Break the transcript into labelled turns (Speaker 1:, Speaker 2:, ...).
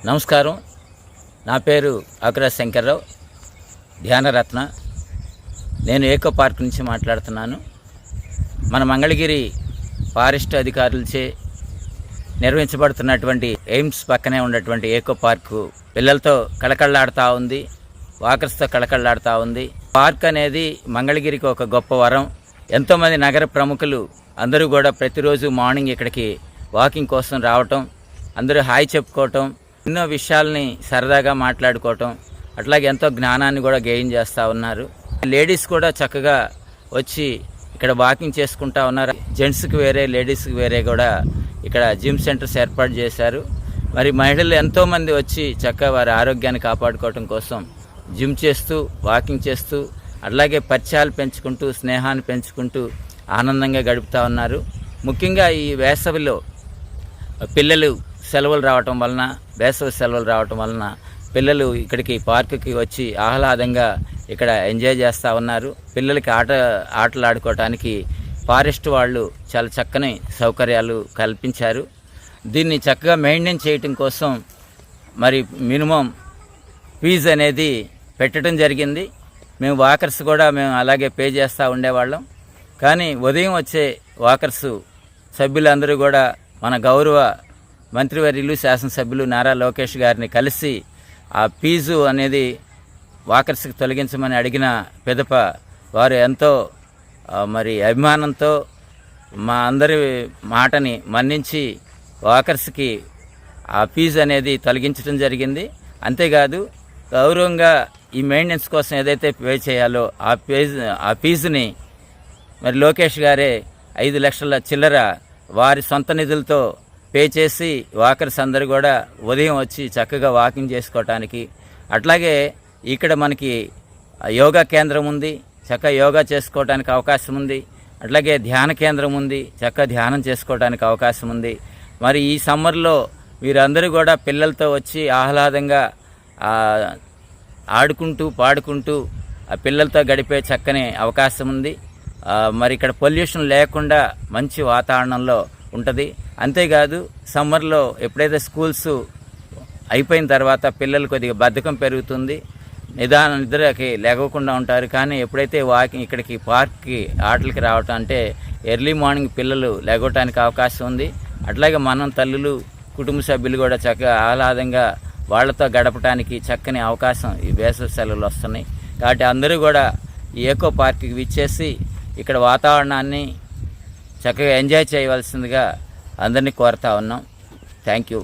Speaker 1: నమస్కారం. నా పేరు ఆకురా శంకర్రావు, ధ్యానరత్న. నేను ఏకో పార్క్ నుంచి మాట్లాడుతున్నాను. మన మంగళగిరి ఫారెస్ట్ అధికారులచే నిర్వహించబడుతున్నటువంటి ఎయిమ్స్ పక్కనే ఉన్నటువంటి ఏకో పార్కు పిల్లలతో కళకళలాడుతూ ఉంది, వాకర్స్తో కళకళలాడుతూ ఉంది. పార్క్ అనేది మంగళగిరికి ఒక గొప్ప వరం. ఎంతోమంది నగర ప్రముఖులు అందరూ కూడా ప్రతిరోజు మార్నింగ్ ఇక్కడికి వాకింగ్ కోసం రావటం, అందరూ హాయ్ చెప్పుకోవటం, ఎన్నో విషయాల్ని సరదాగా మాట్లాడుకోవటం, అట్లాగే ఎంతో జ్ఞానాన్ని కూడా గెయిన్ చేస్తూ ఉన్నారు. లేడీస్ కూడా చక్కగా వచ్చి ఇక్కడ వాకింగ్ చేసుకుంటా ఉన్నారు. జెంట్స్కి వేరే, లేడీస్కి వేరే కూడా ఇక్కడ జిమ్ సెంటర్స్ ఏర్పాటు చేశారు. మరి మహిళలు ఎంతోమంది వచ్చి చక్కగా వారి ఆరోగ్యాన్ని కాపాడుకోవటం కోసం జిమ్ చేస్తూ, వాకింగ్ చేస్తూ, అట్లాగే పరిచయాలు పెంచుకుంటూ, స్నేహాన్ని పెంచుకుంటూ ఆనందంగా గడుపుతూ ఉన్నారు. ముఖ్యంగా ఈ వేసవిలో పిల్లలు సెలవులు రావటం వలన, వేసవి సెలవులు రావటం వలన పిల్లలు ఇక్కడికి పార్కుకి వచ్చి ఆహ్లాదంగా ఇక్కడ ఎంజాయ్ చేస్తూ ఉన్నారు. పిల్లలకి ఆటలు ఆడుకోవటానికి ఫారెస్ట్ వాళ్ళు చాలా చక్కని సౌకర్యాలు కల్పించారు. దీన్ని చక్కగా మెయింటైన్ చేయటం కోసం మరి మినిమం ఫీజు అనేది పెట్టడం జరిగింది. మేము వాకర్స్ కూడా మేము అలాగే పే చేస్తూ ఉండేవాళ్ళం. కానీ ఉదయం వచ్చే వాకర్స్ సభ్యులందరూ కూడా మన గౌరవ మంత్రివర్యులు, శాసనసభ్యులు నారా లోకేష్ గారిని కలిసి ఆ ఫీజు అనేది వాకర్స్కి తొలగించమని అడిగిన పిదప వారు ఎంతో మరి అభిమానంతో మా అందరి మాటని మన్నించి వాకర్స్కి ఆ ఫీజు అనేది తొలగించడం జరిగింది. అంతేకాదు గౌరవంగా ఈ మెయింటెనెన్స్ కోసం ఏదైతే పే చేయాలో ఆ ఫీజుని మరి లోకేష్ గారే 5 లక్షల చిల్లర వారి సొంత నిధులతో పే చేసి వాకర్స్ అందరూ కూడా ఉదయం వచ్చి చక్కగా వాకింగ్ చేసుకోవటానికి, అట్లాగే ఇక్కడ మనకి యోగా కేంద్రం ఉంది, చక్కగా యోగా చేసుకోవడానికి అవకాశం ఉంది. అట్లాగే ధ్యాన కేంద్రం ఉంది, చక్కగా ధ్యానం చేసుకోవడానికి అవకాశం ఉంది. మరి ఈ సమ్మర్లో వీరందరూ కూడా పిల్లలతో వచ్చి ఆహ్లాదంగా ఆడుకుంటూ పాడుకుంటూ ఆ పిల్లలతో గడిపే చక్కని అవకాశం ఉంది. మరి ఇక్కడ పొల్యూషన్ లేకుండా మంచి వాతావరణంలో ఉంటుంది. అంతేకాదు సమ్మర్లో ఎప్పుడైతే స్కూల్స్ అయిపోయిన తర్వాత పిల్లలు కొద్దిగా బద్ధకం పెరుగుతుంది, నిద్రకి లేకుండా ఉంటారు. కానీ ఎప్పుడైతే వాకింగ్ ఇక్కడికి పార్క్కి ఆటలకి రావటం అంటే ఎర్లీ మార్నింగ్ పిల్లలు లేగటానికి అవకాశం ఉంది. అట్లాగే మనం తల్లులు, కుటుంబ సభ్యులు కూడా చక్కగా ఆహ్లాదంగా వాళ్ళతో గడపడానికి చక్కని అవకాశం ఈ వేసవి సెలవులు వస్తున్నాయి. కాబట్టి అందరూ కూడా ఈ ఏకో పార్క్కి విచ్చేసి ఇక్కడ వాతావరణాన్ని చక్కగా ఎంజాయ్ చేయవలసిందిగా అందరినీ కోరుతా ఉన్నాం. Thank you.